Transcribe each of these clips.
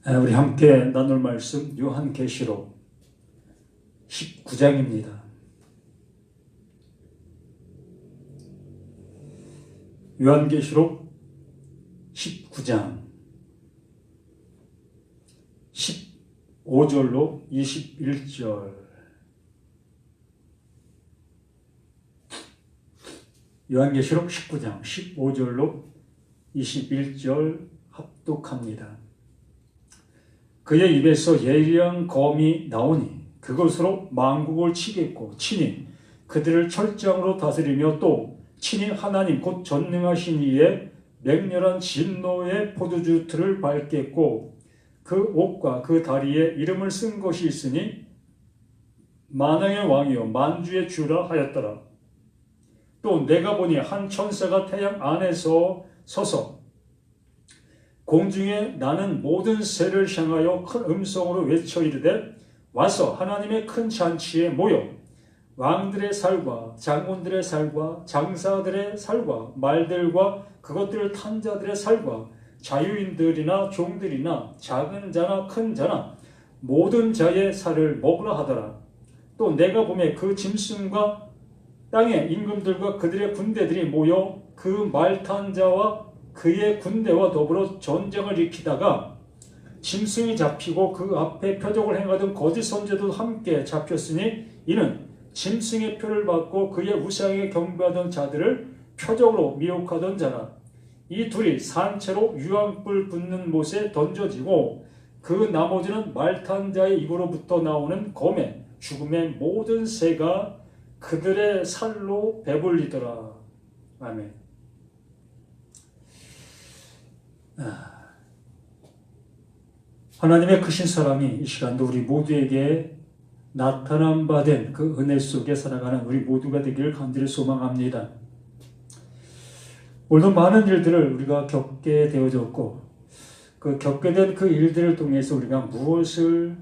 우리 함께 나눌 말씀 요한계시록 19장입니다. 요한계시록 19장 15절로 21절. 요한계시록 19장 15절로 21절 합독합니다. 그의 입에서 예리한 검이 나오니 그것으로 만국을 치겠고 친히 그들을 철장으로 다스리며 또 친히 하나님 곧 전능하신 이의 맹렬한 진노의 포도주 틀을 밟겠고 그 옷과 그 다리에 이름을 쓴 것이 있으니 만왕의 왕이요 만주의 주라 하였더라. 또 내가 보니 한 천사가 태양 안에서 서서 공중에 나는 모든 새를 향하여 큰 음성으로 외쳐 이르되 와서 하나님의 큰 잔치에 모여 왕들의 살과 장군들의 살과 장사들의 살과 말들과 그것들을 탄 자들의 살과 자유인들이나 종들이나 작은 자나 큰 자나 모든 자의 살을 먹으라 하더라. 또 내가 보매 그 짐승과 땅의 임금들과 그들의 군대들이 모여 그 말 탄 자와 그의 군대와 더불어 전쟁을 일으키다가 짐승이 잡히고 그 앞에 표적을 행하던 거짓 선지자도 함께 잡혔으니 이는 짐승의 표를 받고 그의 우상에 경배하던 자들을 표적으로 미혹하던 자라. 이 둘이 산채로 유황불 붙는 못에 던져지고 그 나머지는 말 탄 자의 입으로부터 나오는 검에 죽음의 모든 새가 그들의 살로 배불리더라. 아멘. 하나님의 크신 사랑이 이 시간도 우리 모두에게 나타난 바 된 그 은혜 속에 살아가는 우리 모두가 되기를 간절히 소망합니다. 오늘도 많은 일들을 우리가 겪게 되어졌고 그 겪게 된 그 일들을 통해서 우리가 무엇을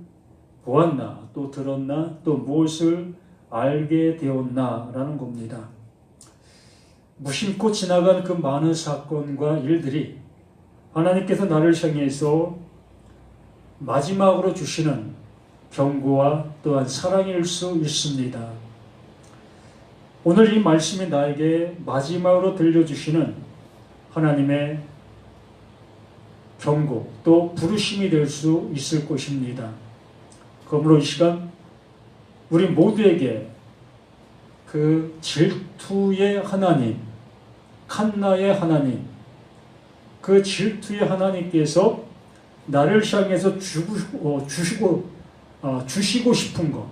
보았나 또 들었나 또 무엇을 알게 되었나라는 겁니다. 무심코 지나간 그 많은 사건과 일들이 하나님께서 나를 향해서 마지막으로 주시는 경고와 또한 사랑일 수 있습니다. 오늘 이 말씀이 나에게 마지막으로 들려주시는 하나님의 경고 또 부르심이 될 수 있을 것입니다. 그러므로 이 시간 우리 모두에게 그 질투의 하나님, 칸나의 하나님, 그 질투의 하나님께서 나를 향해서 주시고 싶은 것,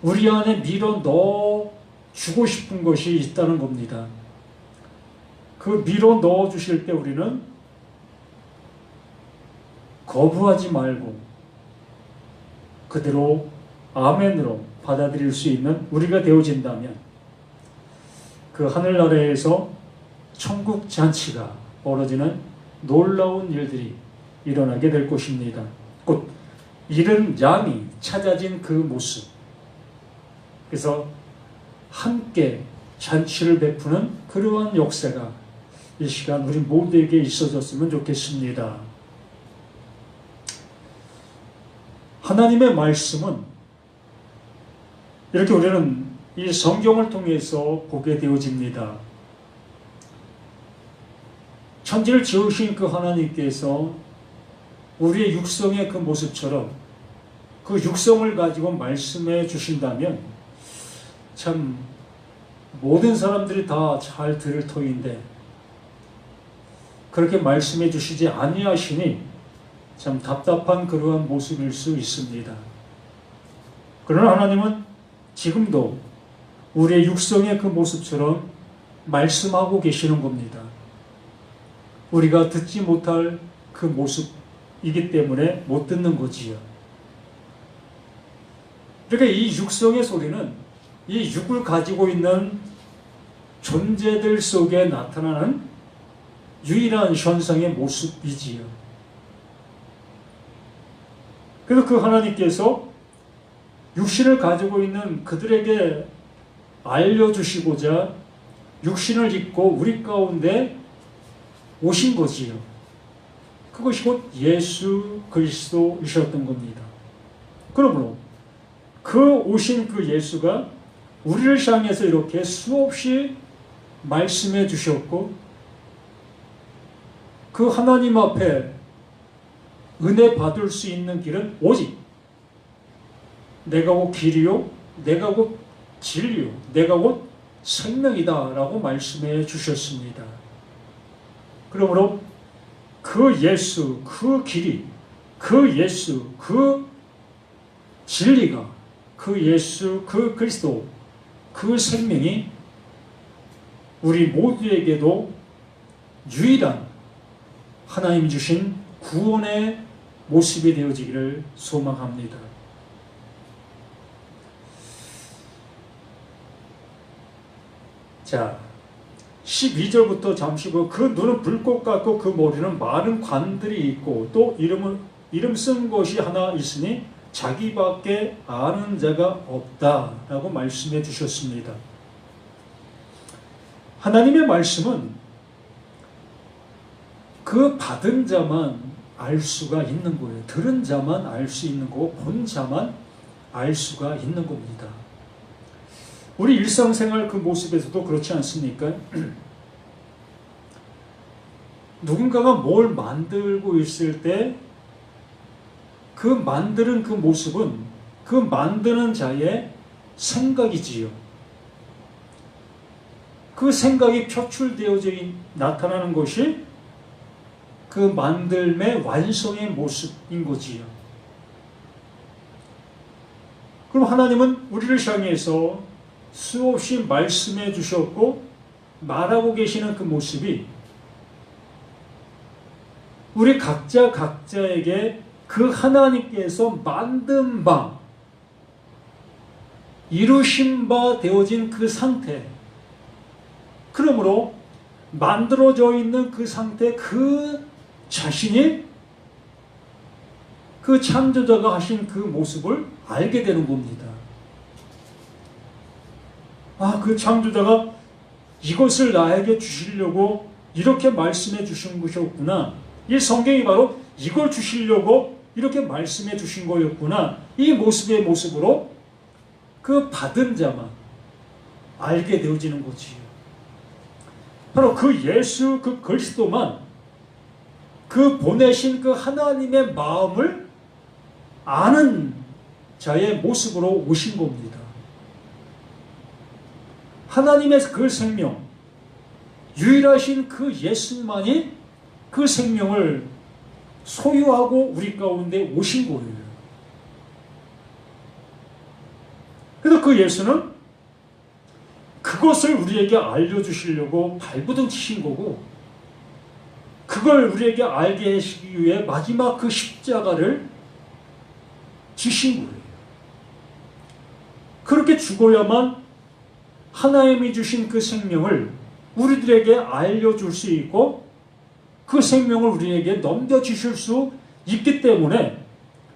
우리 안에 밀어 넣어 주고 싶은 것이 있다는 겁니다. 그 밀어 넣어 주실 때 우리는 거부하지 말고 그대로 아멘으로 받아들일 수 있는 우리가 되어진다면 그 하늘나라에서 천국 잔치가 벌어지는 놀라운 일들이 일어나게 될 것입니다. 곧 이른 양이 찾아진 그 모습. 그래서 함께 잔치를 베푸는 그러한 역사가 이 시간 우리 모두에게 있어졌으면 좋겠습니다. 하나님의 말씀은 이렇게 우리는 이 성경을 통해서 보게 되어집니다. 천지를 지으신 그 하나님께서 우리의 육성의 그 모습처럼 그 육성을 가지고 말씀해 주신다면 참 모든 사람들이 다 잘 들을 터인데 그렇게 말씀해 주시지 아니하시니 참 답답한 그러한 모습일 수 있습니다. 그러나 하나님은 지금도 우리의 육성의 그 모습처럼 말씀하고 계시는 겁니다. 우리가 듣지 못할 그 모습이기 때문에 못 듣는 거지요. 그러니까 이 육성의 소리는 이 육을 가지고 있는 존재들 속에 나타나는 유일한 현상의 모습이지요. 그래서 그 하나님께서 육신을 가지고 있는 그들에게 알려주시고자 육신을 입고 우리 가운데 오신 거지요. 그것이 곧 예수 그리스도이셨던 겁니다. 그러므로 그 오신 그 예수가 우리를 향해서 이렇게 수없이 말씀해 주셨고, 그 하나님 앞에 은혜 받을 수 있는 길은 오직 내가 곧 길이요, 내가 곧 진리요, 내가 곧 생명이다 라고 말씀해 주셨습니다. 그러므로 그 예수, 그 길이, 그 예수, 그 진리가, 그 예수, 그 그리스도, 그 생명이 우리 모두에게도 유일한 하나님이 주신 구원의 모습이 되어지기를 소망합니다. 자, 12절부터 잠시 보고, 그 눈은 불꽃 같고 그 머리는 많은 관들이 있고 또 이름 쓴 것이 하나 있으니 자기밖에 아는 자가 없다라고 말씀해 주셨습니다. 하나님의 말씀은 그 받은 자만 알 수가 있는 거예요. 들은 자만 알 수 있는 거고 본 자만 알 수가 있는 겁니다. 우리 일상생활 그 모습에서도 그렇지 않습니까? 누군가가 뭘 만들고 있을 때 그 만드는 그 모습은 그 만드는 자의 생각이지요. 그 생각이 표출되어져 나타나는 것이 그 만들매 완성의 모습인 거지요. 그럼 하나님은 우리를 향해서 수없이 말씀해 주셨고 말하고 계시는 그 모습이 우리 각자에게 그 하나님께서 만든 바, 이루신 바 되어진 그 상태, 그러므로 만들어져 있는 그 상태, 그 자신이 그 창조자가 하신 그 모습을 알게 되는 겁니다. 아, 그 창조자가 이것을 나에게 주시려고 이렇게 말씀해 주신 것이었구나. 이 성경이 바로 이걸 주시려고 이렇게 말씀해 주신 거였구나. 이 모습의 모습으로 그 받은 자만 알게 되어지는 거지요. 바로 그 예수, 그 그리스도만 그 보내신 그 하나님의 마음을 아는 자의 모습으로 오신 겁니다. 하나님의 그 생명, 유일하신 그 예수만이 그 생명을 소유하고 우리 가운데 오신 거예요. 그래서 그 예수는 그것을 우리에게 알려주시려고 발부둥 치신 거고, 그걸 우리에게 알게 하시기 위해 마지막 그 십자가를 지신 거예요. 그렇게 죽어야만 하나님이 주신 그 생명을 우리들에게 알려줄 수 있고 그 생명을 우리에게 넘겨주실 수 있기 때문에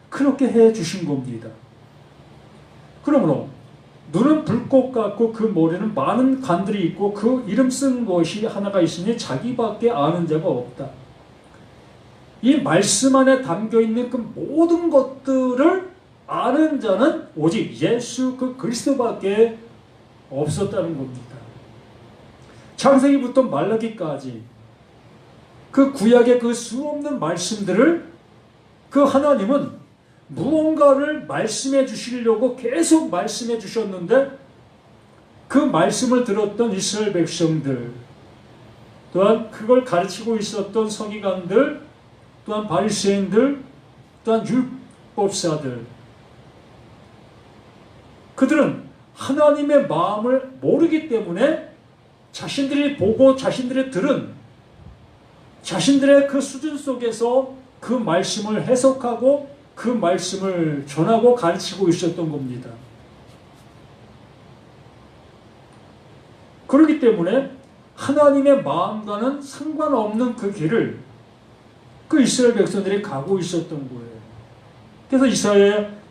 그렇게 해주신 겁니다. 그러므로 눈은 불꽃 같고 그 머리는 많은 관들이 있고 그 이름 쓴 것이 하나가 있으니 자기밖에 아는 자가 없다. 이 말씀 안에 담겨있는 그 모든 것들을 아는 자는 오직 예수 그 그리스도밖에 없었다는 겁니다. 창세기부터 말라기까지 그 구약의 그 수없는 말씀들을 그 하나님은 무언가를 말씀해 주시려고 계속 말씀해 주셨는데 그 말씀을 들었던 이스라엘 백성들, 또한 그걸 가르치고 있었던 서기관들, 또한 바리새인들, 또한 율법사들, 그들은 하나님의 마음을 모르기 때문에 자신들이 보고 자신들이 들은 자신들의 그 수준 속에서 그 말씀을 해석하고 그 말씀을 전하고 가르치고 있었던 겁니다. 그렇기 때문에 하나님의 마음과는 상관없는 그 길을 그 이스라엘 백성들이 가고 있었던 거예요. 그래서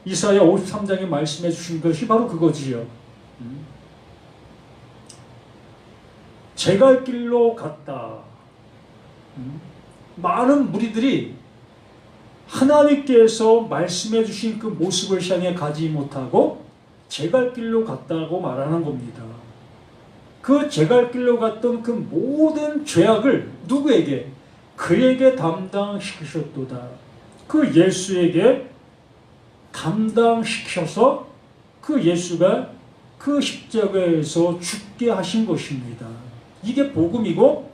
이사야 53장에 말씀해 주신 것이 바로 그거지요. 제 갈 길로 갔다. 많은 무리들이 하나님께서 말씀해 주신 그 모습을 향해 가지 못하고 제 갈 길로 갔다고 말하는 겁니다. 그 제 갈 길로 갔던 그 모든 죄악을 누구에게? 그에게 담당시키셨도다. 그 예수에게 담당시켜서 그 예수가 그 십자가에서 죽게 하신 것입니다. 이게 복음이고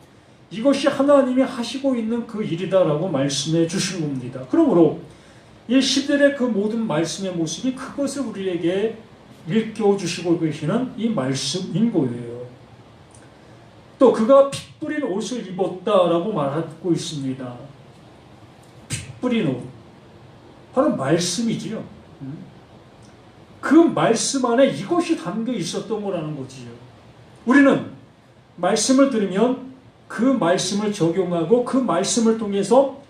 이것이 하나님이 하시고 있는 그 일이다라고 말씀해 주신 겁니다. 그러므로 이 10절의 그 모든 말씀의 모습이 그것을 우리에게 일깨워 주시고 계시는 이 말씀인 거예요. 또 그가 피 뿌린 옷을 입었다라고 말하고 있습니다. 피 뿌린 옷. 바로 말씀이지요. 그 말씀 안에 이것이 담겨 있었던 거라는 거지요. 우리는 말씀을 들으면 그 말씀을 적용하고 그 말씀을 통해서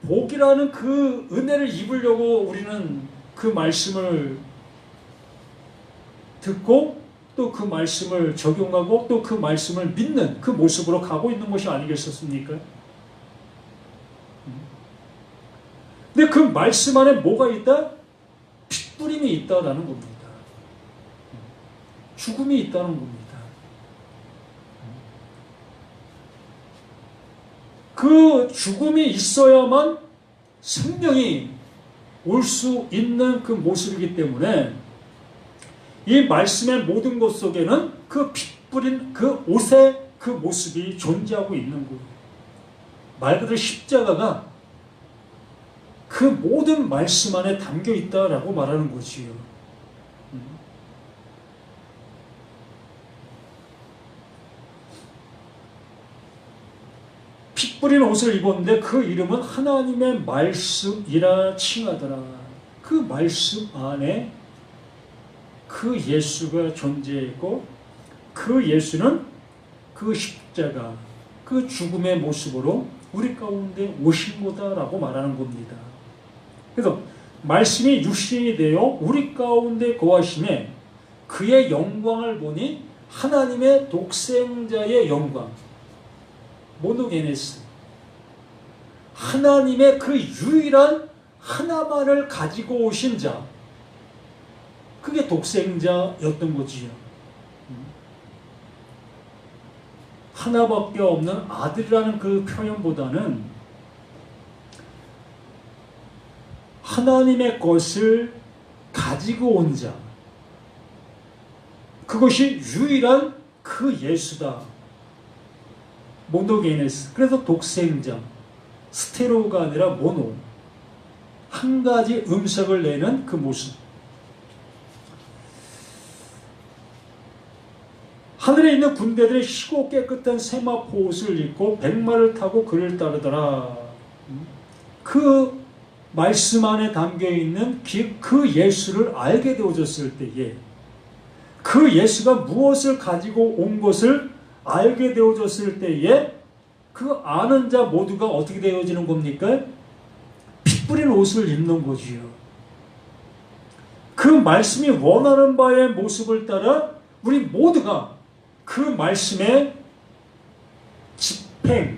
복이라는 그 은혜를 입으려고 우리는 그 말씀을 듣고 또 그 말씀을 적용하고 또 그 말씀을 믿는 그 모습으로 가고 있는 것이 아니겠습니까? 근데 그 말씀 안에 뭐가 있다? 핏부림이 있다라는 겁니다. 죽음이 있다는 겁니다. 그 죽음이 있어야만 생명이 올 수 있는 그 모습이기 때문에 이 말씀의 모든 것 속에는 그 핏부린 그 옷의 그 모습이 존재하고 있는 거예요. 말 그대로 십자가가 그 모든 말씀 안에 담겨 있다라고 말하는 거지요. 피 뿌린 옷을 입었는데 그 이름은 하나님의 말씀이라 칭하더라. 그 말씀 안에 그 예수가 존재했고 그 예수는 그 십자가, 그 죽음의 모습으로 우리 가운데 오신 거다라고 말하는 겁니다. 그래서 말씀이 육신이 되어 우리 가운데 거하심에 그의 영광을 보니 하나님의 독생자의 영광, 모노게네스, 하나님의 그 유일한 하나만을 가지고 오신 자, 그게 독생자였던 거지요. 하나밖에 없는 아들이라는 그 표현보다는 하나님의 것을 가지고 온 자, 그것이 유일한 그 예수다. 모노게네스. 그래서 독생자, 스테레오가 아니라 모노, 한 가지 음색을 내는 그 모습. 하늘에 있는 군대들이 희고 깨끗한 세마포 옷을 입고 백마를 타고 그를 따르더라. 그 말씀 안에 담겨있는 그 예수를 알게 되어졌을 때에, 그 예수가 무엇을 가지고 온 것을 알게 되어졌을 때에 그 아는 자 모두가 어떻게 되어지는 겁니까? 피 뿌린 옷을 입는 거지요. 그 말씀이 원하는 바의 모습을 따라 우리 모두가 그 말씀의 집행,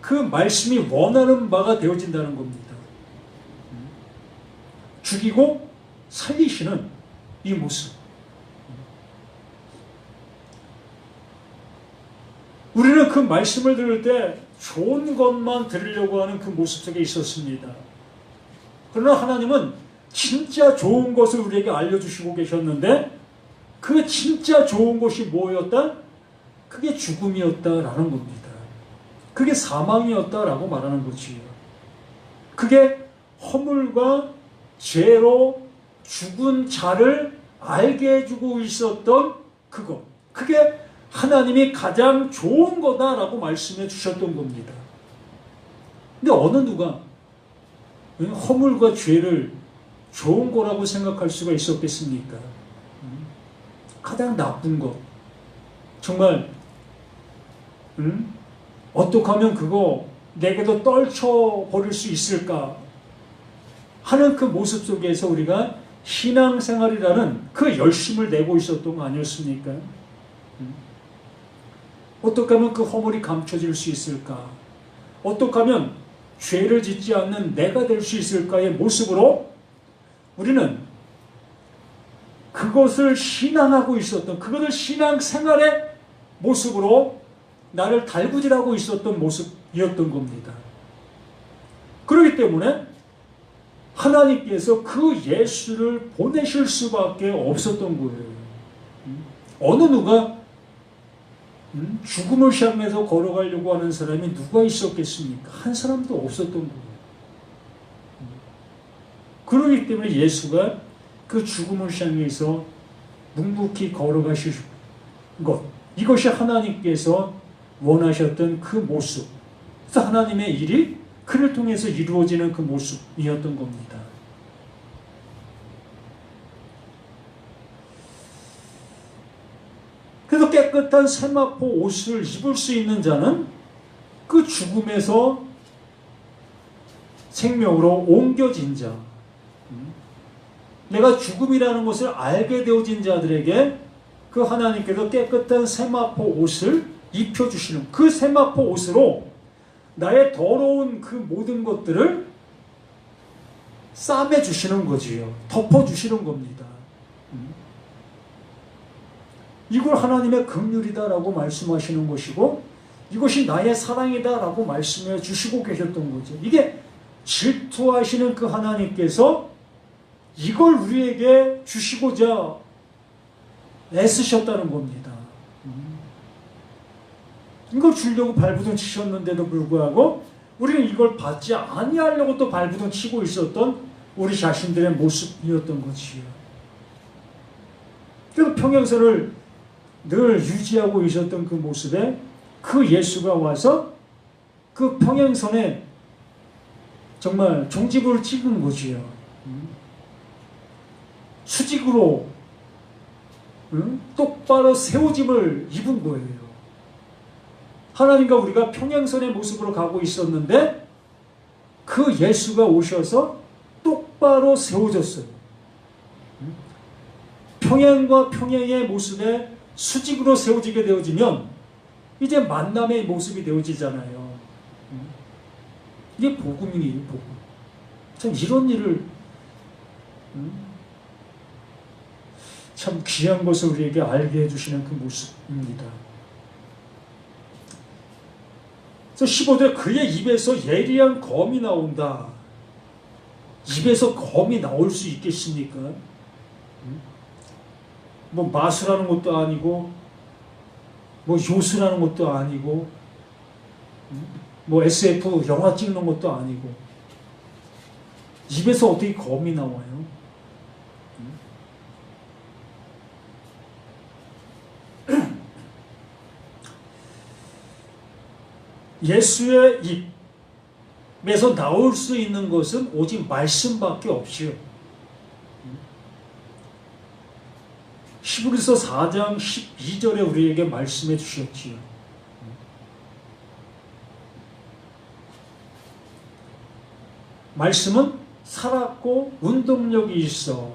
그 말씀이 원하는 바가 되어진다는 겁니다. 죽이고 살리시는 이 모습. 우리는 그 말씀을 들을 때 좋은 것만 들으려고 하는 그 모습 속에 있었습니다. 그러나 하나님은 진짜 좋은 것을 우리에게 알려주시고 계셨는데 그 진짜 좋은 것이 뭐였다? 그게 죽음이었다라는 겁니다. 그게 사망이었다라고 말하는 거지요. 그게 허물과 죄로 죽은 자를 알게 해주고 있었던 그것. 그게 하나님이 가장 좋은 거다라고 말씀해 주셨던 겁니다. 근데 어느 누가 허물과 죄를 좋은 거라고 생각할 수가 있었겠습니까? 가장 나쁜 것. 정말 어떻게 하면 그거 내게도 떨쳐버릴 수 있을까 하는 그 모습 속에서 우리가 신앙생활이라는 그 열심을 내고 있었던 거 아니었습니까? 어떻게 하면 그 허물이 감춰질 수 있을까? 어떻게 하면 죄를 짓지 않는 내가 될 수 있을까의 모습으로 우리는 그것을 신앙하고 있었던, 그것을 신앙생활의 모습으로 나를 달구질하고 있었던 모습이었던 겁니다. 그렇기 때문에 하나님께서 그 예수를 보내실 수밖에 없었던 거예요. 어느 누가 죽음을 향해서 걸어가려고 하는 사람이 누가 있었겠습니까? 한 사람도 없었던 거예요. 그렇기 때문에 예수가 그 죽음을 향해서 묵묵히 걸어가실 것, 이것이 하나님께서 원하셨던 그 모습, 그래서 하나님의 일이 그를 통해서 이루어지는 그 모습이었던 겁니다. 그래서 깨끗한 세마포 옷을 입을 수 있는 자는 그 죽음에서 생명으로 옮겨진 자, 내가 죽음이라는 것을 알게 되어진 자들에게 그 하나님께서 깨끗한 세마포 옷을 입혀주시는, 그 세마포 옷으로 나의 더러운 그 모든 것들을 싸매주시는 거지요. 덮어주시는 겁니다. 이걸 하나님의 긍휼이다라고 말씀하시는 것이고, 이것이 나의 사랑이다라고 말씀해 주시고 계셨던 거죠. 이게 질투하시는 그 하나님께서 이걸 우리에게 주시고자 애쓰셨다는 겁니다. 이걸 주려고 발부둥 치셨는데도 불구하고 우리는 이걸 받지 아니하려고 또 발부둥 치고 있었던 우리 자신들의 모습이었던 거지요. 그래서 평행선을 늘 유지하고 있었던 그 모습에 그 예수가 와서 그 평행선에 정말 종지부를 찍은 거지요. 수직으로 똑바로 세워짐을 입은 거예요. 하나님과 우리가 평행선의 모습으로 가고 있었는데 그 예수가 오셔서 똑바로 세워졌어요. 평행과 평행의 모습에 수직으로 세워지게 되어지면 이제 만남의 모습이 되어지잖아요. 이게 복음이에요, 복음. 참 이런 일을 참 귀한 것을 우리에게 알게 해주시는 그 모습입니다. 그래서 15절 그의 입에서 예리한 검이 나온다. 입에서 검이 나올 수 있겠습니까? 뭐 마술하는 것도 아니고 뭐 요술하는 것도 아니고 뭐 SF 영화 찍는 것도 아니고 입에서 어떻게 검이 나와요? 예수의 입에서 나올 수 있는 것은 오직 말씀밖에 없지요. 히브리서 4장 12절에 우리에게 말씀해 주셨지요. 말씀은 살았고 운동력이 있어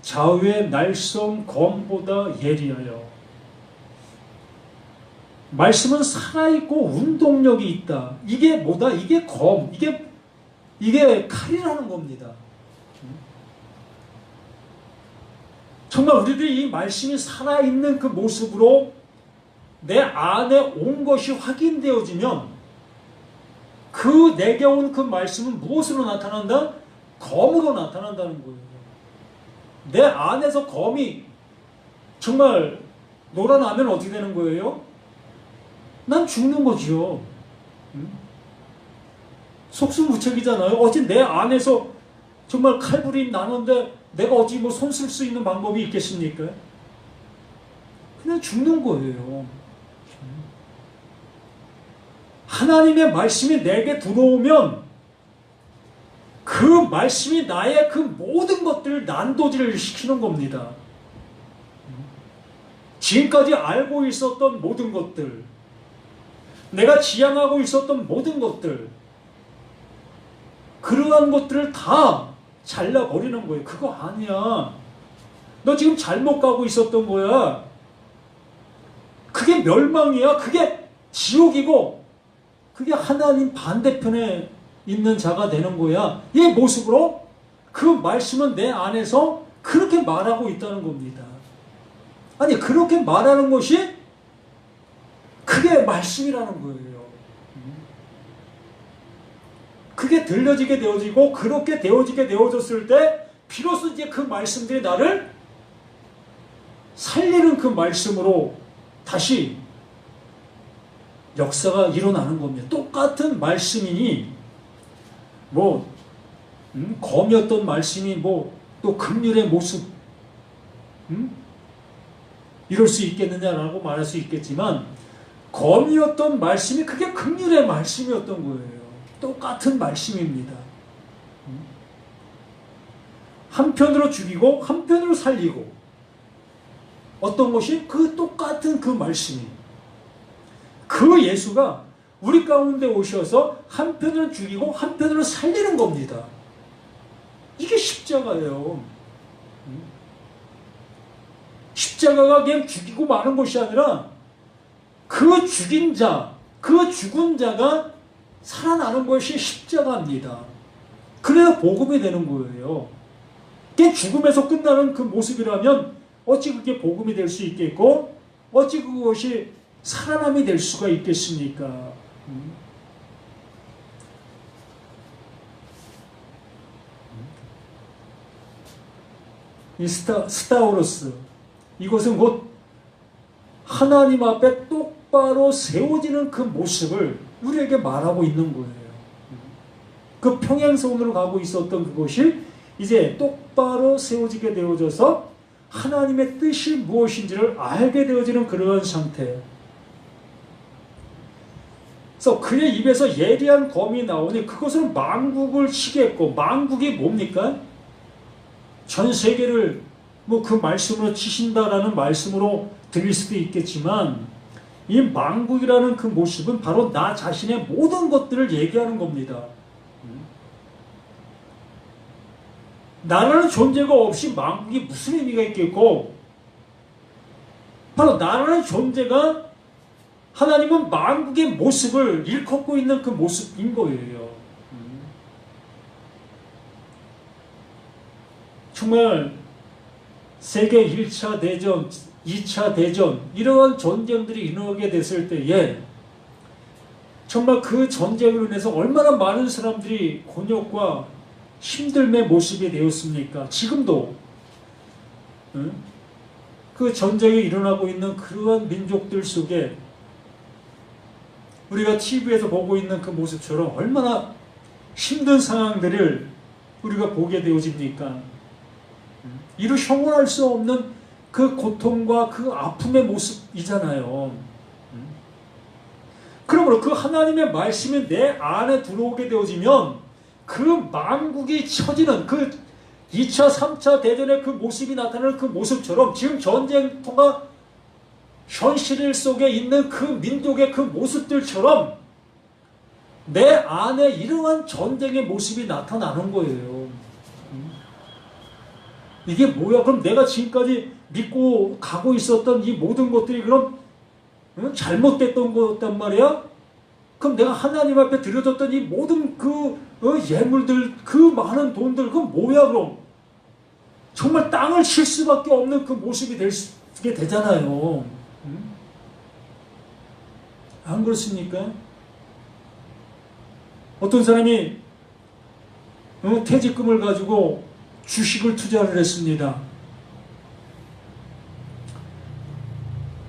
좌우의 날성 검보다 예리하여. 말씀은 살아있고 운동력이 있다. 이게 뭐다? 이게 검, 이게 칼이라는 겁니다. 정말 우리들이 이 말씀이 살아있는 그 모습으로 내 안에 온 것이 확인되어지면 그 내게 온 그 말씀은 무엇으로 나타난다? 검으로 나타난다는 거예요. 내 안에서 검이 정말 놀아나면 어떻게 되는 거예요? 난 죽는 거지요. 속수무책이잖아요. 어찌 내 안에서 정말 칼불이 나는데 내가 어찌 뭐 손 쓸 수 있는 방법이 있겠습니까? 그냥 죽는 거예요. 하나님의 말씀이 내게 들어오면 그 말씀이 나의 그 모든 것들을 난도질을 시키는 겁니다. 지금까지 알고 있었던 모든 것들, 내가 지향하고 있었던 모든 것들, 그러한 것들을 다 잘라버리는 거예요. 그거 아니야. 너 지금 잘못 가고 있었던 거야. 그게 멸망이야. 그게 지옥이고 그게 하나님 반대편에 있는 자가 되는 거야. 이 모습으로 그 말씀은 내 안에서 그렇게 말하고 있다는 겁니다. 아니, 그렇게 말하는 것이 그게 말씀이라는 거예요. 그게 들려지게 되어지고 그렇게 되어지게 되어졌을 때 비로소 이제 그 말씀들이 나를 살리는 그 말씀으로 다시 역사가 일어나는 겁니다. 똑같은 말씀이니 검이었던 말씀이 또 긍휼의 모습 이럴 수 있겠느냐라고 말할 수 있겠지만, 검이었던 말씀이 그게 긍휼의 말씀이었던 거예요. 똑같은 말씀입니다. 한편으로 죽이고 한편으로 살리고, 어떤 것이 그 똑같은 그 말씀이, 그 예수가 우리 가운데 오셔서 한편으로 죽이고 한편으로 살리는 겁니다. 이게 십자가예요. 십자가가 그냥 죽이고 마는 것이 아니라 그 죽인 자, 그 죽은 자가 살아나는 것이 십자가입니다. 그래야 복음이 되는 거예요. 그게 죽음에서 끝나는 그 모습이라면 어찌 그게 복음이 될 수 있겠고 어찌 그것이 살아남이 될 수가 있겠습니까? 이 스타우로스, 이것은 곧 하나님 앞에 똑바로 세워지는 그 모습을 우리에게 말하고 있는 거예요. 그 평행선으로 가고 있었던 그것이 이제 똑바로 세워지게 되어져서 하나님의 뜻이 무엇인지를 알게 되어지는 그러한 상태. 그래서 그의 입에서 예리한 검이 나오니 그것은 만국을 치게 했고, 만국이 뭡니까? 전 세계를 그 말씀으로 치신다라는 말씀으로 들릴 수도 있겠지만, 이 만국이라는 그 모습은 바로 나 자신의 모든 것들을 얘기하는 겁니다. 나라는 존재가 없이 만국이 무슨 의미가 있겠고, 바로 나라는 존재가 하나님은 만국의 모습을 일컫고 있는 그 모습인 거예요. 정말 세계 1차 대전, 2차 대전 이러한 전쟁들이 일어나게 됐을 때에 정말 그 전쟁으로 인해서 얼마나 많은 사람들이 곤욕과 힘듦의 모습이 되었습니까? 지금도 그 전쟁이 일어나고 있는 그러한 민족들 속에 우리가 TV에서 보고 있는 그 모습처럼 얼마나 힘든 상황들을 우리가 보게 되어집니까? 이루 형언할 수 없는 그 고통과 그 아픔의 모습이잖아요. 그러므로 그 하나님의 말씀이 내 안에 들어오게 되어지면 그 만국이 처지는 그 2차, 3차 대전의 그 모습이 나타나는 그 모습처럼 지금 전쟁터가 현실 속에 있는 그 민족의 그 모습들처럼 내 안에 이러한 전쟁의 모습이 나타나는 거예요. 이게 뭐야? 그럼 내가 지금까지 믿고 가고 있었던 이 모든 것들이 그럼 잘못됐던 거였단 말이야? 그럼 내가 하나님 앞에 드려졌던 이 모든 그 예물들, 그 많은 돈들, 그건 뭐야 그럼? 정말 땅을 칠 수밖에 없는 그 모습이 되게 되잖아요. 안 그렇습니까? 어떤 사람이 퇴직금을 가지고 주식을 투자를 했습니다.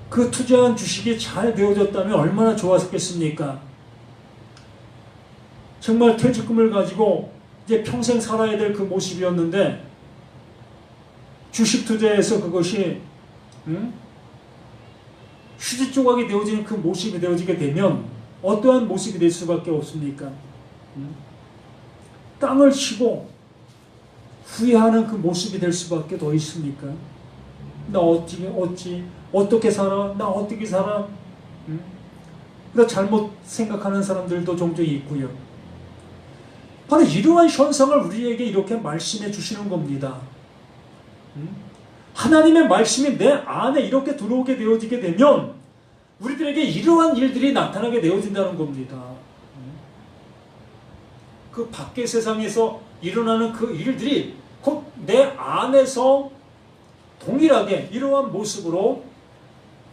그 투자한 주식이 잘 되어졌다면 얼마나 좋았겠습니까? 정말 퇴직금을 가지고 이제 평생 살아야 될 그 모습이었는데 주식 투자에서 그것이 휴지 조각이 되어지는 그 모습이 되어지게 되면 어떠한 모습이 될 수밖에 없습니까? 땅을 치고 후회하는 그 모습이 될 수밖에 더 있습니까? 나 어떻게 살아? 나 어떻게 살아? 나 잘못 생각하는 사람들도 종종 있고요. 바로 이러한 현상을 우리에게 이렇게 말씀해 주시는 겁니다. 하나님의 말씀이 내 안에 이렇게 들어오게 되어지게 되면 우리들에게 이러한 일들이 나타나게 되어진다는 겁니다. 그 밖의 세상에서 일어나는 그 일들이 곧 내 안에서 동일하게 이러한 모습으로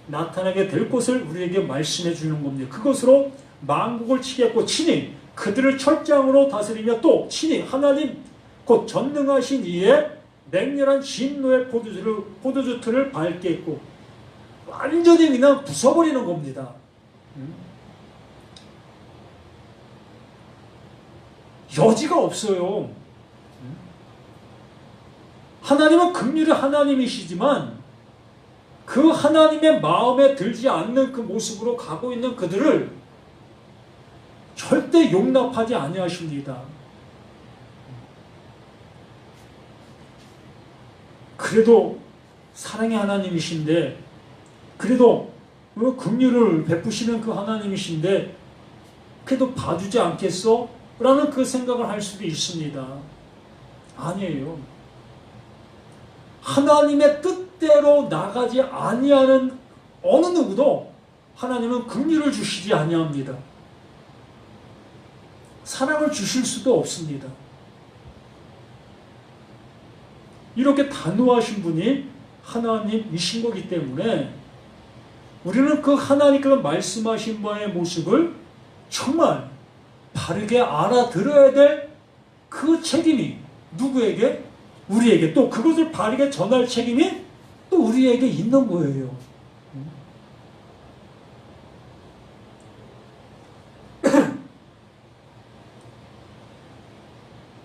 나타나게 될 것을 우리에게 말씀해 주는 겁니다. 그것으로 만국을 치겠고 친히 그들을 철장으로 다스리며 또 친히 하나님 곧 전능하신 이의 맹렬한 진노의 포도주 틀을 밝겠고 완전히 그냥 부숴버리는 겁니다. 여지가 없어요. 하나님은 긍휼의 하나님이시지만 그 하나님의 마음에 들지 않는 그 모습으로 가고 있는 그들을 절대 용납하지 아니하십니다. 그래도 사랑의 하나님이신데, 그래도 긍휼을 베푸시는 그 하나님이신데 그래도 봐주지 않겠어? 라는 그 생각을 할 수도 있습니다. 아니에요. 하나님의 뜻대로 나가지 아니하는 어느 누구도 하나님은 긍휼을 주시지 아니합니다. 사랑을 주실 수도 없습니다. 이렇게 단호하신 분이 하나님이신 거기 때문에 우리는 그 하나님께서 말씀하신 바의 모습을 정말 바르게 알아들어야 될 그 책임이 누구에게? 우리에게. 또 그것을 바르게 전할 책임이 또 우리에게 있는 거예요.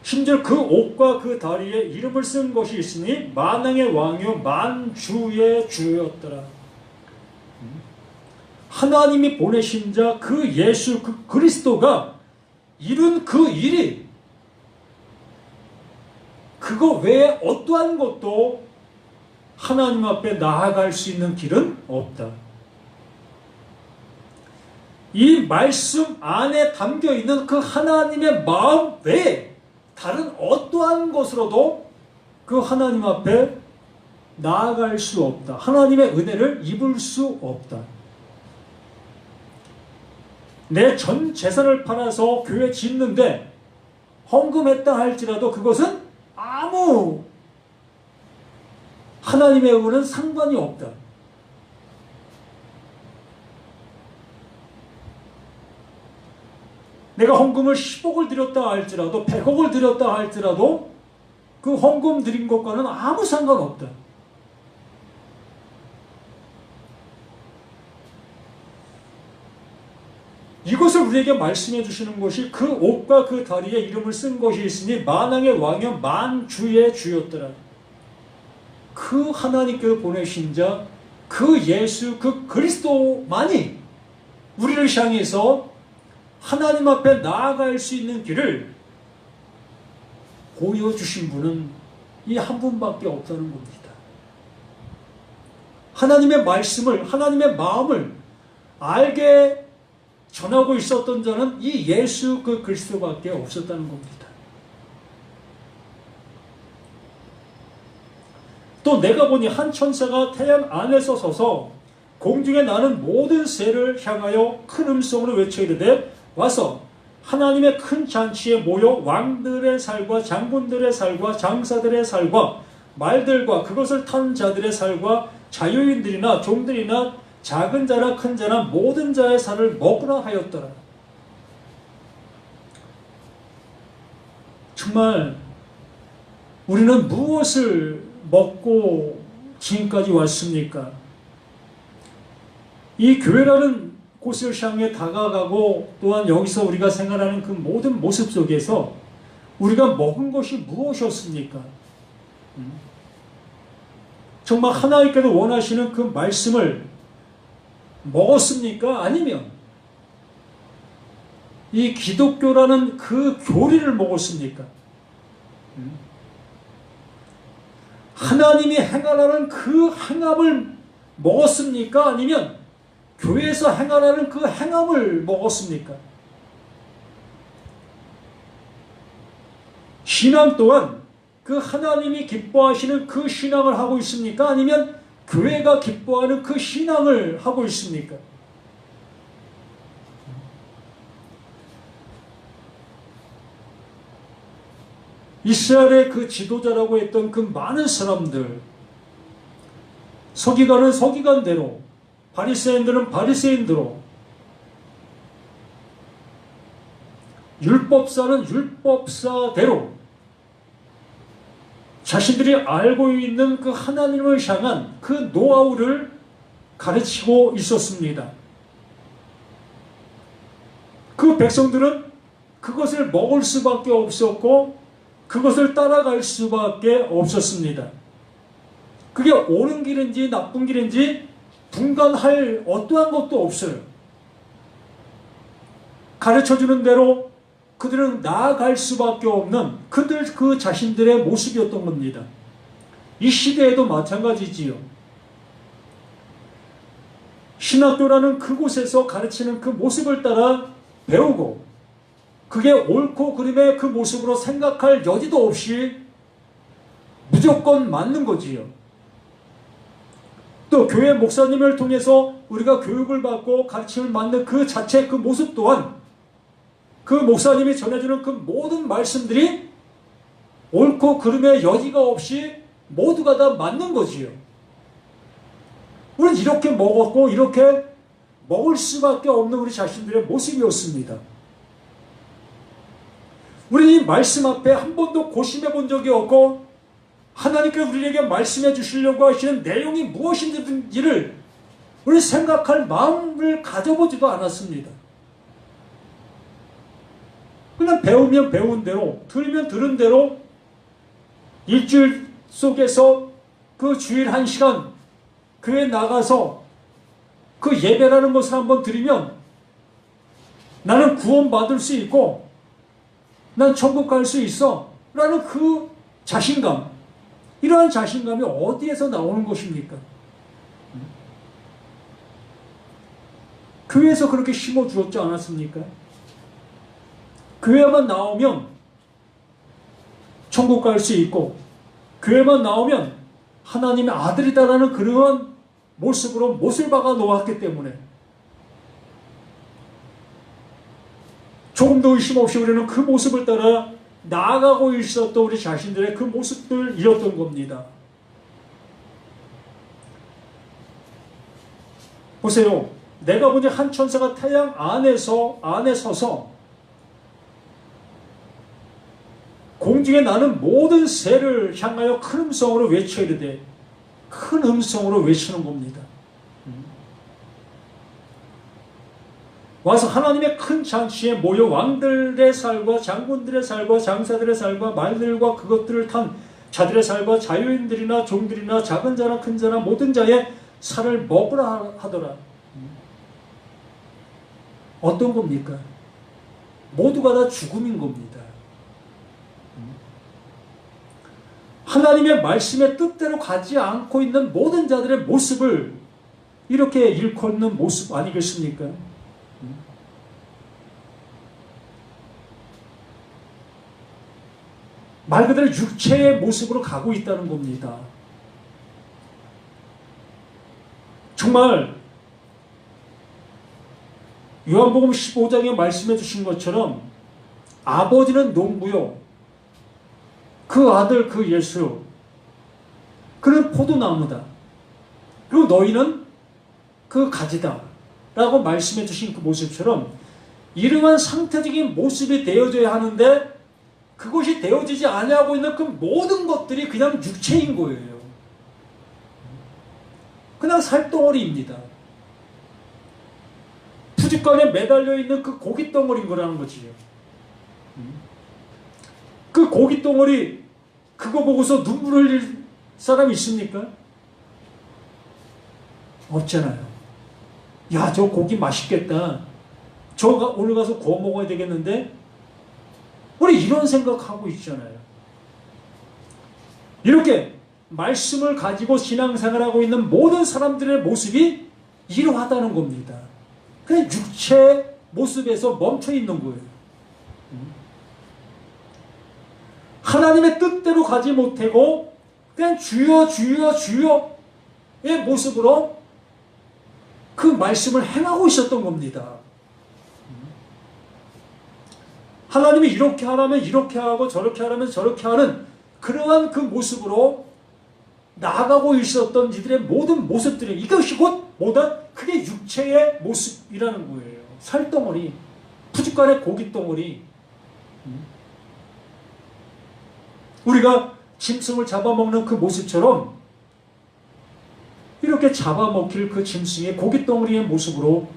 심지어 그 옥과 그 다리에 이름을 쓴 것이 있으니 만왕의 왕이요 만주의 주였더라. 하나님이 보내신 자 그 예수 그 그리스도가 이룬 그 일이 그거 외에 어떠한 것도 하나님 앞에 나아갈 수 있는 길은 없다. 이 말씀 안에 담겨있는 그 하나님의 마음 외에 다른 어떠한 것으로도 그 하나님 앞에 나아갈 수 없다. 하나님의 은혜를 입을 수 없다. 내 전 재산을 팔아서 교회 짓는데 헌금했다 할지라도 그것은 아무 하나님의 은혜는 상관이 없다. 내가 헌금을 10억을 드렸다 할지라도 100억을 드렸다 할지라도 그 헌금 드린 것과는 아무 상관없다. 이것을 우리에게 말씀해 주시는 것이 그 옥과 그 다리에 이름을 쓴 것이 있으니 만왕의 왕이요 만주의 주였더라. 그 하나님께서 보내신 자 그 예수 그 그리스도만이 우리를 향해서 하나님 앞에 나아갈 수 있는 길을 보여주신 분은 이 한 분밖에 없다는 겁니다. 하나님의 말씀을, 하나님의 마음을 알게 전하고 있었던 자는 이 예수 그 그리스도밖에 없었다는 겁니다. 또 내가 보니 한 천사가 태양 안에서 서서 공중에 나는 모든 새를 향하여 큰 음성으로 외쳐 이르되 와서 하나님의 큰 잔치에 모여 왕들의 살과 장군들의 살과 장사들의 살과 말들과 그것을 탄 자들의 살과 자유인들이나 종들이나 작은 자나 큰 자나 모든 자의 살을 먹으라 하였더라. 정말 우리는 무엇을 먹고 지금까지 왔습니까? 이 교회라는 곳을 향해 다가가고 또한 여기서 우리가 생활하는 그 모든 모습 속에서 우리가 먹은 것이 무엇이었습니까? 정말 하나님께서 원하시는 그 말씀을 먹었습니까? 아니면 이 기독교라는 그 교리를 먹었습니까? 하나님이 행하라는 그 행함을 먹었습니까? 아니면 교회에서 행하라는 그 행함을 먹었습니까? 신앙 또한 그 하나님이 기뻐하시는 그 신앙을 하고 있습니까? 아니면 교회가 기뻐하는 그 신앙을 하고 있습니까? 이스라엘의 그 지도자라고 했던 그 많은 사람들, 서기관은 서기관대로, 바리새인들은 바리새인대로, 율법사는 율법사대로 자신들이 알고 있는 그 하나님을 향한 그 노하우를 가르치고 있었습니다. 그 백성들은 그것을 먹을 수밖에 없었고 그것을 따라갈 수밖에 없었습니다. 그게 옳은 길인지 나쁜 길인지 분간할 어떠한 것도 없어요. 가르쳐주는 대로 그들은 나아갈 수밖에 없는 그들 그 자신들의 모습이었던 겁니다. 이 시대에도 마찬가지지요. 신학교라는 그곳에서 가르치는 그 모습을 따라 배우고 그게 옳고 그름의 그 모습으로 생각할 여지도 없이 무조건 맞는 거지요. 또 교회 목사님을 통해서 우리가 교육을 받고 가르침을 받는 그 자체 그 모습 또한 그 목사님이 전해주는 그 모든 말씀들이 옳고 그름의 여지가 없이 모두가 다 맞는 거지요. 우리는 이렇게 먹었고 이렇게 먹을 수밖에 없는 우리 자신들의 모습이었습니다. 우리는 이 말씀 앞에 한 번도 고심해 본 적이 없고 하나님께서 우리에게 말씀해 주시려고 하시는 내용이 무엇인지를 우리 생각할 마음을 가져보지도 않았습니다. 그냥 배우면 배운 대로, 들으면 들은 대로 일주일 속에서 그 주일 1시간 교회 나가서 그 예배라는 것을 한번 드리면 나는 구원받을 수 있고 난 천국 갈 수 있어 라는 그 자신감, 이러한 자신감이 어디에서 나오는 것입니까? 교회에서 그렇게 심어주었지 않았습니까? 교회만 나오면 천국 갈 수 있고 교회만 나오면 하나님의 아들이다라는 그러한 모습으로 못을 박아 놓았기 때문에 조금도 의심 없이 우리는 그 모습을 따라 나아가고 있었던 우리 자신들의 그 모습들이었던 겁니다. 보세요. 내가 보니 한 천사가 태양 안에 서서 공중에 나는 모든 새를 향하여 큰 음성으로 외쳐 이르되, 큰 음성으로 외치는 겁니다. 와서 하나님의 큰 잔치에 모여 왕들의 살과 장군들의 살과 장사들의 살과 말들과 그것들을 탄 자들의 살과 자유인들이나 종들이나 작은 자나 큰 자나 모든 자의 살을 먹으라 하더라. 어떤 겁니까? 모두가 다 죽음인 겁니다. 하나님의 말씀의 뜻대로 가지 않고 있는 모든 자들의 모습을 이렇게 일컫는 모습 아니겠습니까? 말 그대로 육체의 모습으로 가고 있다는 겁니다. 정말 요한복음 15장에 말씀해 주신 것처럼 아버지는 농부요, 그 아들 그 예수, 그는 포도나무다, 그리고 너희는 그 가지다 라고 말씀해 주신 그 모습처럼 이러한 상태적인 모습이 되어져야 하는데 그것이 되어지지 아니하고 있는 그 모든 것들이 그냥 육체인 거예요. 그냥 살덩어리입니다. 푸집간에 매달려 있는 그 고깃덩어리인 거라는 거지요. 그 고깃덩어리 그거 보고서 눈물 흘릴 사람이 있습니까? 없잖아요. 야, 저 고기 맛있겠다. 저가 오늘 가서 구워 먹어야 되겠는데? 우리 이런 생각하고 있잖아요. 이렇게 말씀을 가지고 신앙생활하고 있는 모든 사람들의 모습이 이러하다는 겁니다. 그냥 육체 모습에서 멈춰 있는 거예요. 하나님의 뜻대로 가지 못하고 그냥 주여 주여 주여의 모습으로 그 말씀을 행하고 있었던 겁니다. 하나님이 이렇게 하라면 이렇게 하고 저렇게 하라면 저렇게 하는 그러한 그 모습으로 나아가고 있었던 이들의 모든 모습들이 이것이 곧 뭐다? 그게 육체의 모습이라는 거예요. 살덩어리, 푸짓간의 고깃덩어리. 우리가 짐승을 잡아먹는 그 모습처럼 이렇게 잡아먹힐 그 짐승의 고깃덩어리의 모습으로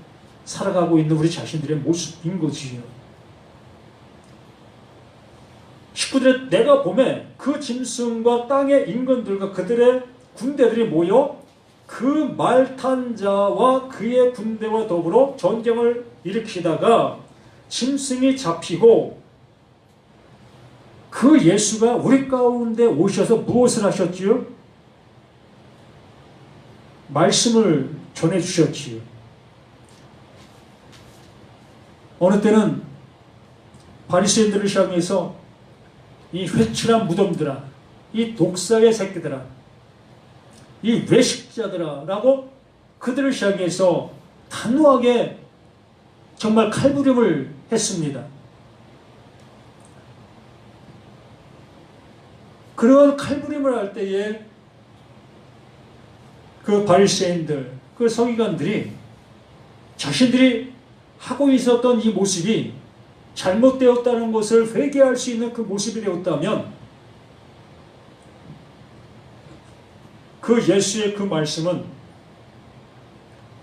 살아가고 있는 우리 자신들의 모습인 거지요. 19절에 내가 보매 그 짐승과 땅의 인간들과 그들의 군대들이 모여 그 말탄 자와 그의 군대와 더불어 전쟁을 일으키다가 짐승이 잡히고 그 예수가 우리 가운데 오셔서 무엇을 하셨지요? 말씀을 전해주셨지요. 어느 때는 바리새인들을 향해서 이 회칠한 무덤들아, 이 독사의 새끼들아, 이 외식자들아 라고 그들을 향해서 단호하게 정말 칼부림을 했습니다. 그런 칼부림을 할 때에 그 바리새인들, 그 서기관들이 자신들이 하고 있었던 이 모습이 잘못되었다는 것을 회개할 수 있는 그 모습이 되었다면 그 예수의 그 말씀은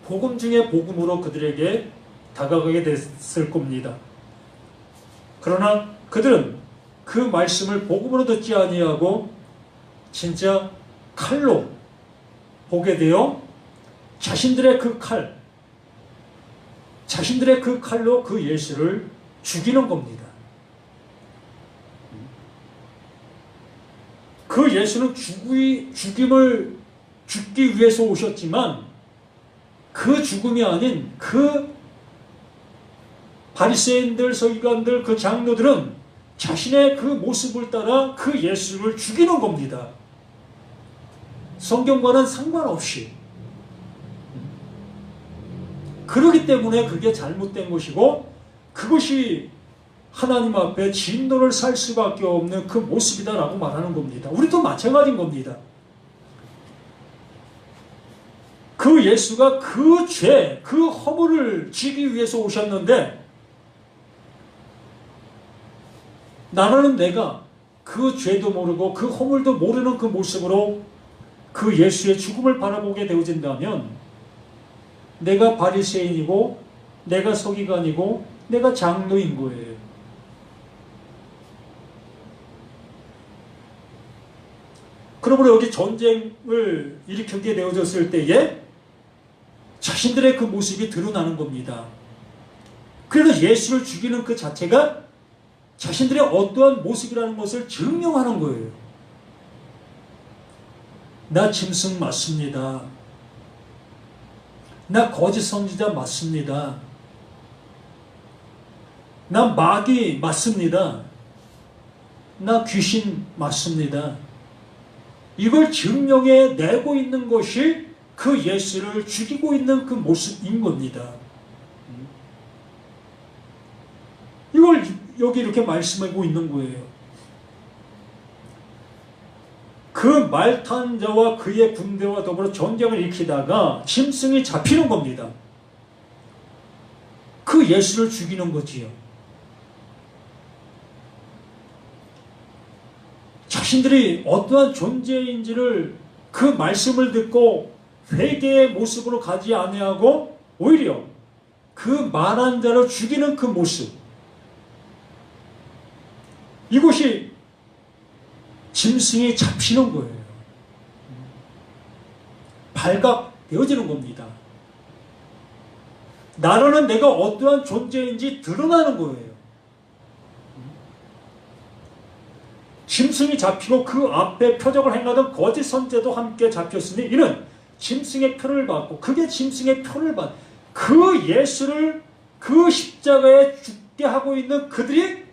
복음 중에 복음으로 그들에게 다가가게 됐을 겁니다. 그러나 그들은 그 말씀을 복음으로 듣지 아니하고 진짜 칼로 보게 되어 자신들의 그 칼로 그 예수를 죽이는 겁니다. 그 예수는 죽기 위해서 오셨지만 그 죽음이 아닌 그 바리새인들, 서기관들, 그 장로들은 자신의 그 모습을 따라 그 예수를 죽이는 겁니다. 성경과는 상관없이. 그렇기 때문에 그게 잘못된 것이고 그것이 하나님 앞에 진노를 살 수밖에 없는 그 모습이다라고 말하는 겁니다. 우리도 마찬가지인 겁니다. 그 예수가 그 죄, 그 허물을 지기 위해서 오셨는데 나라는 내가 그 죄도 모르고 그 허물도 모르는 그 모습으로 그 예수의 죽음을 바라보게 되어진다면 내가 바리새인이고 내가 서기관이고 내가 장로인 거예요. 그러므로 여기 전쟁을 일으키게 되어졌을 때에 자신들의 그 모습이 드러나는 겁니다. 그래서 예수를 죽이는 그 자체가 자신들의 어떠한 모습이라는 것을 증명하는 거예요. 나 짐승 맞습니다. 나 거짓 선지자 맞습니다. 나 마귀 맞습니다. 나 귀신 맞습니다. 이걸 증명해 내고 있는 것이 그 예수를 죽이고 있는 그 모습인 겁니다. 이걸 여기 이렇게 말씀하고 있는 거예요. 그 말탄 자와 그의 군대와 더불어 전쟁을 일으키다가 짐승이 잡히는 겁니다. 그 예수를 죽이는 거지요. 자신들이 어떠한 존재인지를 그 말씀을 듣고 회개의 모습으로 가지 아니하고 오히려 그 말한 자를 죽이는 그 모습, 이것이 짐승이 잡히는 거예요. 발각되어지는 겁니다. 나라는 내가 어떠한 존재인지 드러나는 거예요. 짐승이 잡히고 그 앞에 표적을 행하던 거짓 선지자도 함께 잡혔으니 이는 짐승의 표를 받고 그게 짐승의 표를 받 그 예수를 그 십자가에 죽게 하고 있는 그들이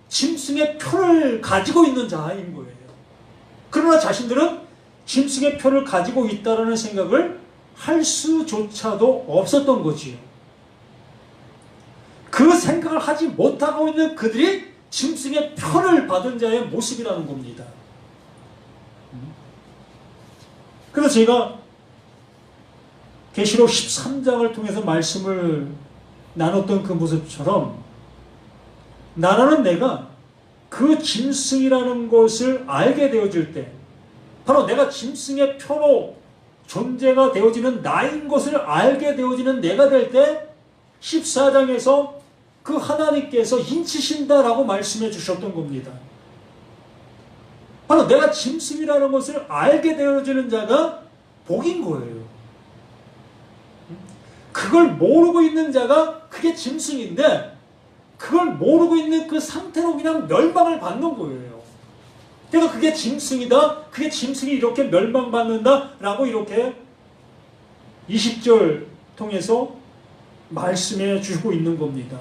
짐승의 표를 가지고 있는 자인 거예요. 그러나 자신들은 짐승의 표를 가지고 있다는 생각을 할 수조차도 없었던 거지요. 그 생각을 하지 못하고 있는 그들이 짐승의 표를 받은 자의 모습이라는 겁니다. 그래서 제가 계시록 13장을 통해서 말씀을 나눴던 그 모습처럼 나라는 내가 그 짐승이라는 것을 알게 되어질 때 바로 내가 짐승의 표로 존재가 되어지는 나인 것을 알게 되어지는 내가 될 때 14장에서 그 하나님께서 인치신다라고 말씀해 주셨던 겁니다. 바로 내가 짐승이라는 것을 알게 되어지는 자가 복인 거예요. 그걸 모르고 있는 자가 그게 짐승인데 그걸 모르고 있는 그 상태로 그냥 멸망을 받는 거예요. 그래서 그게 짐승이다. 그게 짐승이 이렇게 멸망받는다. 라고 이렇게 20절 통해서 말씀해 주고 있는 겁니다.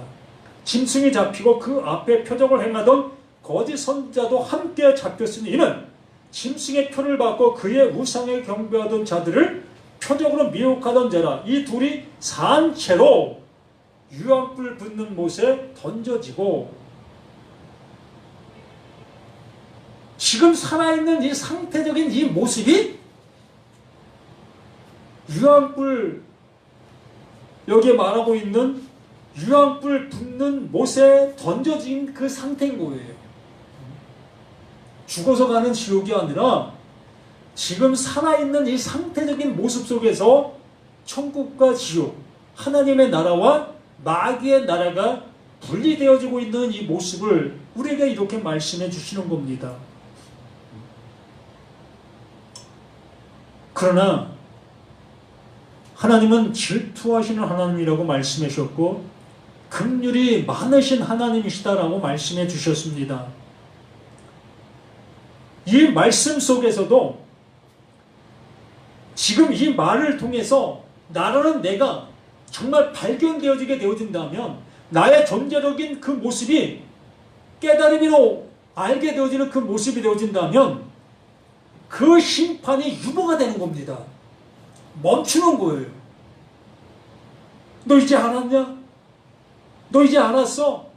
짐승이 잡히고 그 앞에 표적을 행하던 거짓 선지자도 함께 잡혔으니 이는 짐승의 표를 받고 그의 우상에 경배하던 자들을 표적으로 미혹하던 자라. 이 둘이 산채로 유황불 붙는 못에 던져지고 지금 살아있는 이 상태적인 이 모습이 유황불 여기에 말하고 있는 유황불 붙는 못에 던져진 그 상태인 거예요. 죽어서 가는 지옥이 아니라 지금 살아있는 이 상태적인 모습 속에서 천국과 지옥, 하나님의 나라와 마귀의 나라가 분리되어지고 있는 이 모습을 우리에게 이렇게 말씀해 주시는 겁니다. 그러나 하나님은 질투하시는 하나님이라고 말씀해 주셨고 긍휼이 많으신 하나님이시다라고 말씀해 주셨습니다. 이 말씀 속에서도 지금 이 말을 통해서 나라는 내가 정말 발견되어지게 되어진다면 나의 존재적인 그 모습이 깨달음으로 알게 되어지는 그 모습이 되어진다면 그 심판이 유보가 되는 겁니다. 멈추는 거예요. 너 이제 알았냐? 너 이제 알았어?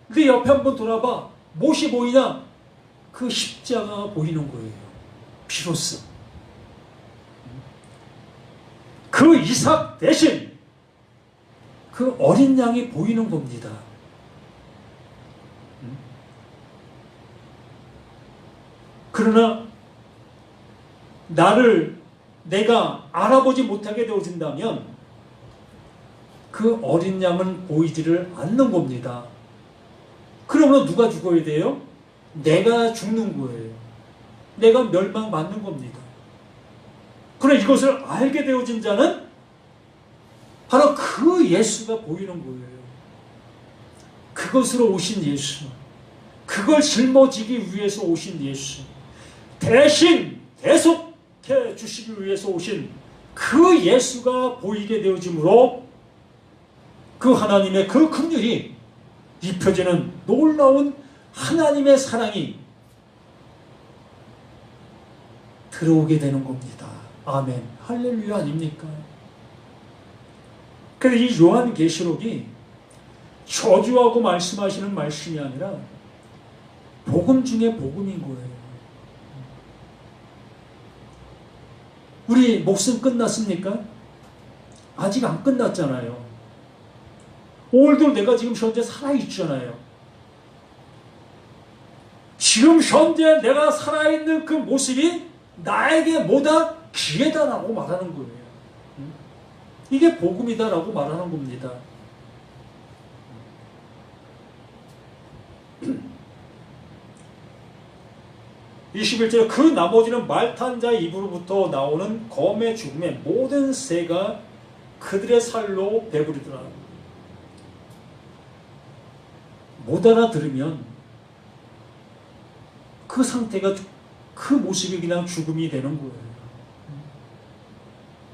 네 옆에 한번 돌아봐. 못이 보이나? 그 십자가가 보이는 거예요. 비로소 그 이삭 대신 그 어린 양이 보이는 겁니다. 그러나 나를 내가 알아보지 못하게 되어진다면 그 어린 양은 보이지를 않는 겁니다. 그러면 누가 죽어야 돼요? 내가 죽는 거예요. 내가 멸망받는 겁니다. 그러나 이것을 알게 되어진 자는 바로 그 예수가 보이는 거예요. 그것으로 오신 예수, 그걸 짊어지기 위해서 오신 예수, 대신 계속해 주시기 위해서 오신 그 예수가 보이게 되어짐으로 그 하나님의 그 긍휼이 입혀지는 놀라운 하나님의 사랑이 들어오게 되는 겁니다. 아멘. 할렐루야 아닙니까? 그래서 이 요한계시록이 저주하고 말씀하시는 말씀이 아니라 복음 중에 복음인 거예요. 우리 목숨 끝났습니까? 아직 안 끝났잖아요. 오늘도 내가 지금 현재 살아있잖아요. 지금 현재 내가 살아있는 그 모습이 나에게 뭐다? 기회다라고 말하는 거예요. 이게 복음이다라고 말하는 겁니다. 21절 그 나머지는 말탄 자의 입으로부터 나오는 검의 죽음의 모든 새가 그들의 살로 배부르더라. 못 알아들으면 그 상태가 그 모습이 그냥 죽음이 되는 거예요.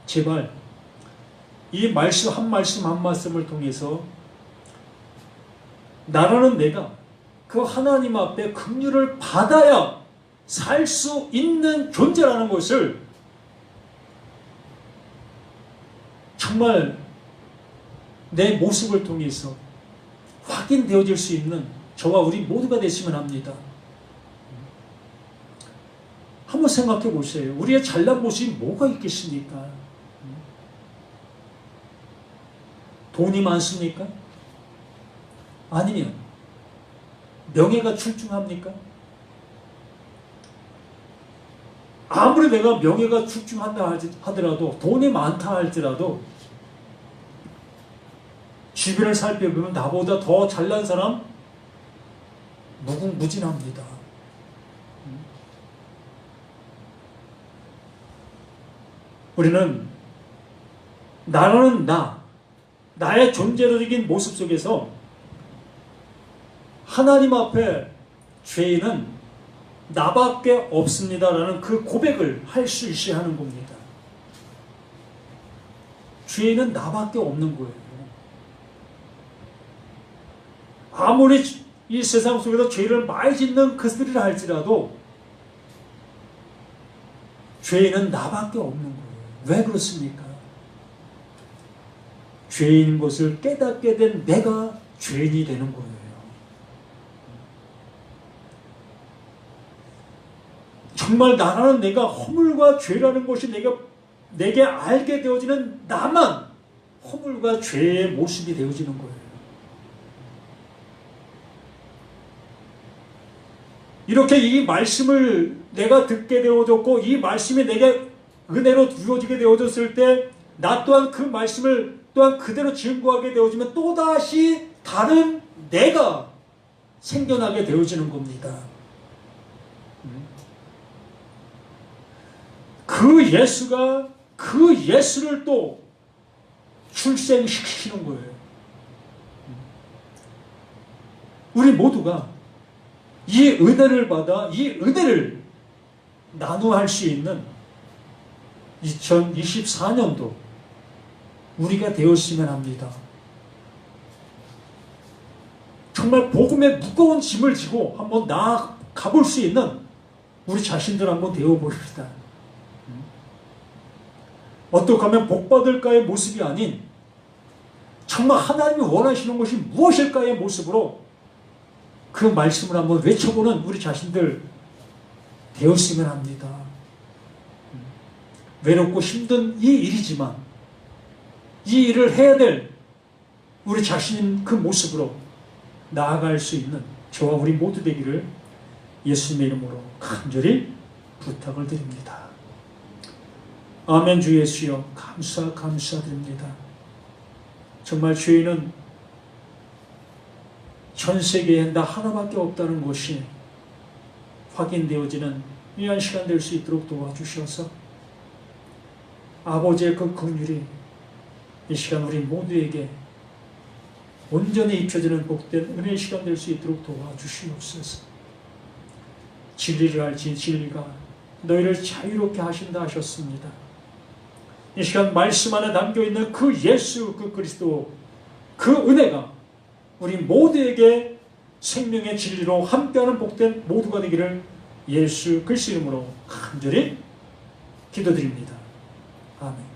제발 이 말씀 한 말씀 한 말씀을 통해서 나라는 내가 그 하나님 앞에 긍휼을 받아야 살 수 있는 존재라는 것을 정말 내 모습을 통해서 확인되어질 수 있는 저와 우리 모두가 됐으면 합니다. 한번 생각해 보세요. 우리의 잘난 모습이 뭐가 있겠습니까? 돈이 많습니까? 아니면 명예가 출중합니까? 아무리 내가 명예가 출중한다 하더라도, 돈이 많다 할지라도 주변을 살펴보면 나보다 더 잘난 사람 무궁무진합니다. 우리는 나라는 나의 존재적인 모습 속에서 하나님 앞에 죄인은 나밖에 없습니다라는 그 고백을 할 수 있어야 하는 겁니다. 죄인은 나밖에 없는 거예요. 아무리 이 세상 속에서 죄를 많이 짓는 그들이라 할지라도 죄인은 나밖에 없는 거예요. 왜 그렇습니까? 죄인인 것을 깨닫게 된 내가 죄인이 되는 거예요. 정말 나라는 내가 허물과 죄라는 것이 내게 알게 되어지는 나만 허물과 죄의 모습이 되어지는 거예요. 이렇게 이 말씀을 내가 듣게 되어졌고 이 말씀이 내게 은혜로 주어지게 되어졌을 때 나 또한 그 말씀을 또한 그대로 증거하게 되어지면 또다시 다른 내가 생겨나게 되어지는 겁니다. 그 예수가 그 예수를 또 출생시키는 거예요. 우리 모두가 이 은혜를 받아 이 은혜를 나누할 수 있는 2024년도 우리가 되었으면 합니다. 정말 복음의 무거운 짐을 지고 한번 나아가볼 수 있는 우리 자신들 한번 되어봅시다. 어떻게 하면 복받을까의 모습이 아닌 정말 하나님이 원하시는 것이 무엇일까의 모습으로 그 말씀을 한번 외쳐보는 우리 자신들 되었으면 합니다. 외롭고 힘든 이 일이지만 이 일을 해야 될 우리 자신인 그 모습으로 나아갈 수 있는 저와 우리 모두 되기를 예수님의 이름으로 간절히 부탁을 드립니다. 아멘. 주 예수여 감사드립니다. 정말 죄인은 전 세계에 나 하나밖에 없다는 것이 확인되어지는 귀한 시간 될 수 있도록 도와주셔서 아버지의 그 긍휼이 이 시간 우리 모두에게 온전히 입혀지는 복된 은혜의 시간 될 수 있도록 도와주시옵소서. 진리를 알지 진리가 너희를 자유롭게 하신다 하셨습니다. 이 시간 말씀 안에 담겨있는 그 예수 그 그리스도 그 은혜가 우리 모두에게 생명의 진리로 함께하는 복된 모두가 되기를 예수 그리스도 이름으로 간절히 기도드립니다. 아멘.